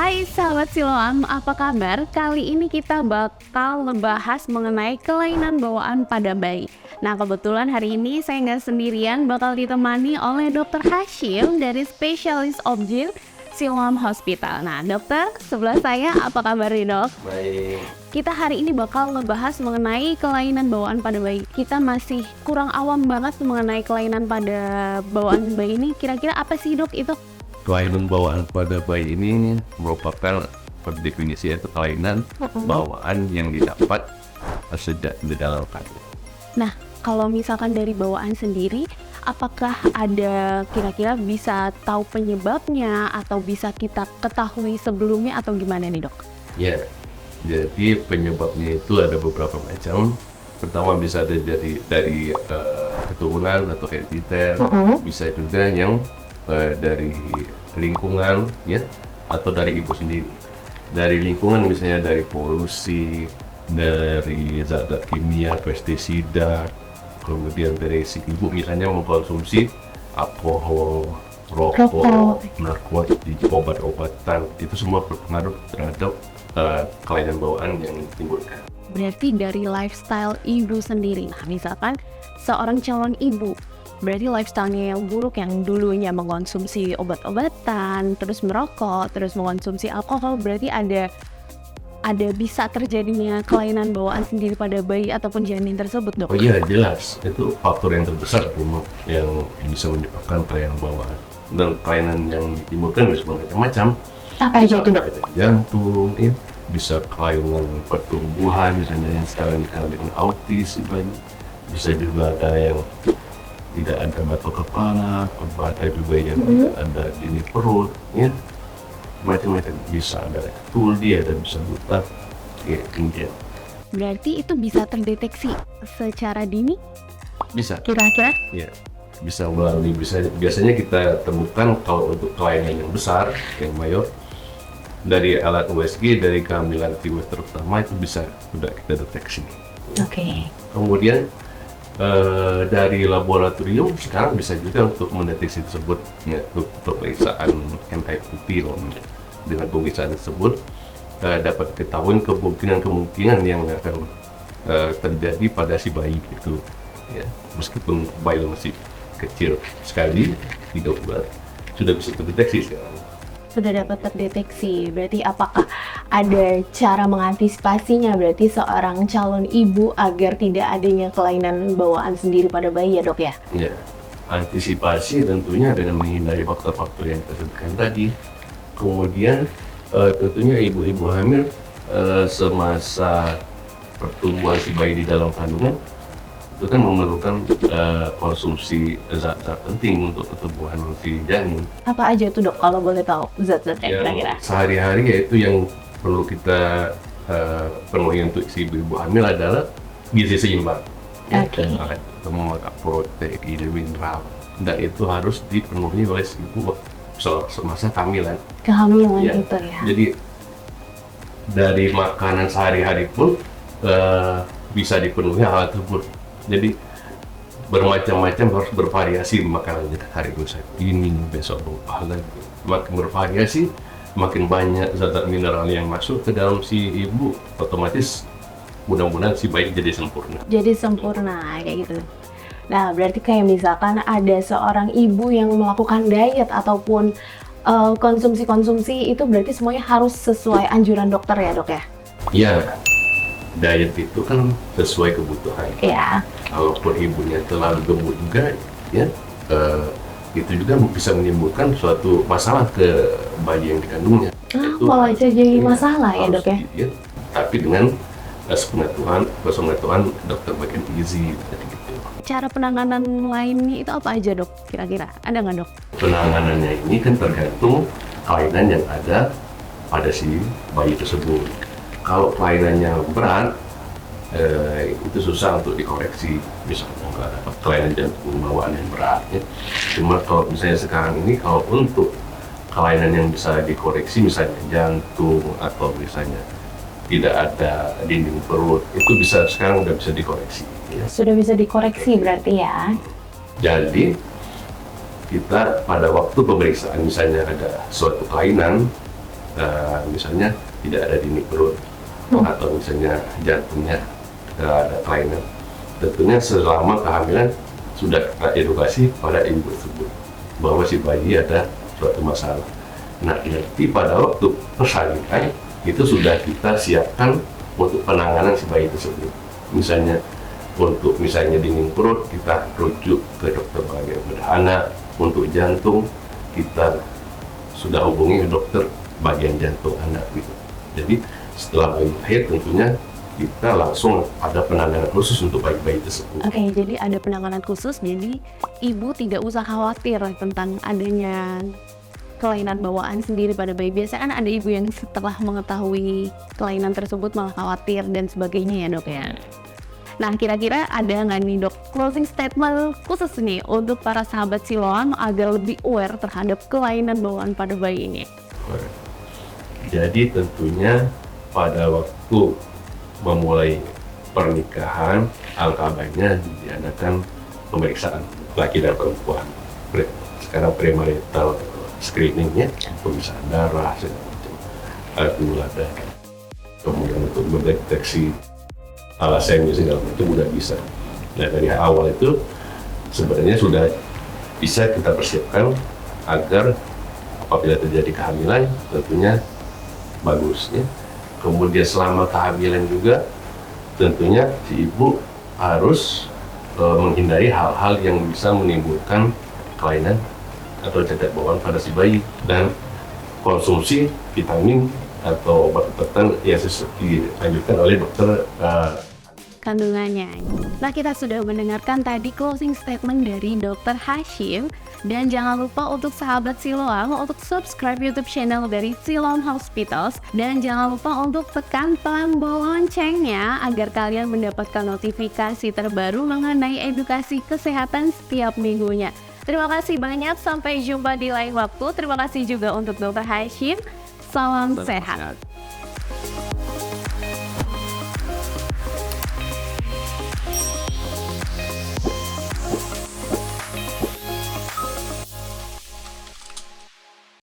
Hai sahabat Siloam, apa kabar? Kali ini kita bakal ngebahas mengenai kelainan bawaan pada bayi. Nah, kebetulan hari ini saya nggak sendirian, bakal ditemani oleh Dr. Hashim dari Spesialis Objin Siloam Hospital. Nah, dokter, sebelah saya apa kabar nih, dok? Baik. Kita hari ini bakal ngebahas mengenai kelainan bawaan pada bayi. Kita masih kurang awam banget mengenai kelainan pada bawaan bayi ini. Kira-kira apa sih, dok, itu? Kelainan bawaan pada bayi ini merupakan per definisi itu kelainan bawaan yang didapat sejak di dalam kandungan. Nah, kalau misalkan dari bawaan sendiri, apakah ada kira-kira bisa tahu penyebabnya atau bisa kita ketahui sebelumnya atau gimana nih, dok? Ya, jadi penyebabnya itu ada beberapa macam. Pertama bisa dari keturunan atau herediter, bisa juga yang dari lingkungan, ya, atau dari ibu sendiri. Dari lingkungan misalnya dari polusi, dari zat-zat kimia, pestisida, kemudian dari si ibu misalnya mengkonsumsi alkohol, rokok, narkotika, obat-obatan, itu semua berpengaruh terhadap kelainan bawaan yang ditimbulkan. Berarti dari lifestyle ibu sendiri. Nah, misalkan seorang calon ibu, berarti lifestyle-nya yang buruk, yang dulunya mengkonsumsi obat-obatan, terus merokok, terus mengkonsumsi alkohol, berarti ada bisa terjadinya kelainan bawaan sendiri pada bayi ataupun janin tersebut, dok? Oh iya, jelas. Itu faktor yang terbesar yang bisa menyebabkan kelainan bawaan. Dan kelainan yang ditimbulkan bisa bermacam-macam. Apa aja itu, dok? Jantung, ya. Bisa kelainan pertumbuhan, misalnya yang sekarang dikenal dengan autis, bisa juga ada yang tidak ada batuk kepala, ada juga yang tidak ada di perut, ya, macam-macam, bisa ada tuli, ada bisa buta, ya, kemudian. Berarti itu bisa terdeteksi secara dini? Bisa, Kira-kira? ya, biasanya kita temukan kalau untuk kelainan yang besar, yang mayor, dari alat USG, dari kehamilan trimester pertama itu bisa sudah kita deteksi. Oke. Kemudian dari laboratorium sekarang bisa juga untuk mendeteksi tersebut, ya, untuk pemeriksaan NIPT. Dengan pemeriksaan tersebut dapat ketahuan kemungkinan yang akan terjadi pada si bayi itu, ya, meskipun bayi masih kecil sekali, 3 bulan, sudah bisa terdeteksi sekarang. Sudah dapat terdeteksi, berarti apakah ada cara mengantisipasinya, berarti seorang calon ibu agar tidak adanya kelainan bawaan sendiri pada bayi, ya, dok, ya? Ya, antisipasi tentunya dengan menghindari faktor-faktor yang disebutkan tadi. Kemudian tentunya ibu-ibu hamil semasa pertumbuhan si bayi di dalam kandungan itu kan memerlukan konsumsi zat-zat penting untuk pertumbuhan si janin. Apa aja itu, dok, kalau boleh tahu zat-zatnya Yang kira-kira? sehari-hari yaitu yang perlu kita penuhi untuk si ibu hamil adalah gizi seimbang. Oke. Semua protein, mineral, dan itu harus dipenuhi oleh si ibu semasa kehamilan. Kehamilan Ya, itu, ya? jadi dari makanan sehari-hari pun bisa dipenuhi hal tersebut. Jadi bermacam-macam, harus bervariasi makanannya. Hari ini, besok lupa lagi. Makin bervariasi, makin banyak zat mineral yang masuk ke dalam si ibu, otomatis mudah-mudahan si bayi jadi sempurna. Jadi sempurna, kayak gitu. Nah, berarti kayak misalkan ada seorang ibu yang melakukan diet ataupun konsumsi-konsumsi, itu berarti semuanya harus sesuai anjuran dokter, ya, dok, ya? Ya, diet itu kan sesuai kebutuhan. Iya. Kalaupun ibunya terlalu gemuk juga, ya, itu juga bisa menimbulkan suatu masalah ke bayi yang dikandungnya. Itu Malah jadi ya, masalah, ya, dok, ya? ya, tapi dengan sepengetahuan dokter bagian gizi tadi gitu. Cara penanganan lainnya itu apa aja, dok? Kira-kira ada nggak, dok? Penanganannya ini kan tergantung kelainan yang ada pada si bayi tersebut. Kalau kelainannya berat, itu susah untuk dikoreksi, misalnya nggak dapat kelainan jantung bawaan yang berat, ya. Cuma kalau misalnya sekarang ini, kalau untuk kelainan yang bisa dikoreksi, misalnya jantung atau misalnya tidak ada dinding perut, itu sekarang udah bisa dikoreksi, ya. Sudah bisa dikoreksi berarti, ya? Jadi kita pada waktu pemeriksaan misalnya ada suatu kelainan, misalnya tidak ada dinding perut atau misalnya jantungnya ada kelainan. Tentunya selama kehamilan sudah kita edukasi pada ibu tersebut bahwa si bayi ada suatu masalah. Nah, nanti pada waktu persalinan itu sudah kita siapkan untuk penanganan si bayi tersebut. Misalnya untuk dinding perut kita rujuk ke dokter bagian bedah anak, untuk jantung kita sudah hubungi dokter bagian jantung anak gitu. Jadi setelah bayi lahir tentunya kita langsung ada penanganan khusus untuk bayi-bayi tersebut. Oke, jadi ada penanganan khusus, jadi ibu tidak usah khawatir tentang adanya kelainan bawaan sendiri pada bayi. Biasanya kan ada ibu yang setelah mengetahui kelainan tersebut malah khawatir dan sebagainya ya dok ya. Nah, kira-kira ada nggak nih dok closing statement khusus nih untuk para sahabat Siloam agar lebih aware terhadap kelainan bawaan pada bayi ini? Jadi tentunya pada waktu memulai pernikahan, alangkah baiknya diadakan pemeriksaan laki dan perempuan. Sekarang premarital screeningnya, pemeriksaan darah, gula darah, kemudian untuk mendeteksi alasemia segala macam udah bisa. Nah, dari awal itu sebenarnya sudah bisa kita persiapkan agar apabila terjadi kehamilan tentunya bagus ya. Kemudian selama kehamilan juga tentunya si ibu harus menghindari hal-hal yang bisa menimbulkan kelainan atau cacat bawaan pada si bayi, dan konsumsi vitamin atau obat-obatan yang dianjurkan oleh dokter kandungannya. Nah, kita sudah mendengarkan tadi closing statement dari Dr. Hashim, dan jangan lupa untuk sahabat Siloam untuk subscribe YouTube channel dari Siloam Hospitals, dan jangan lupa untuk tekan tombol loncengnya agar kalian mendapatkan notifikasi terbaru mengenai edukasi kesehatan setiap minggunya. Terima kasih banyak, sampai jumpa di lain waktu. Terima kasih juga untuk Dr. Hashim. Salam sehat.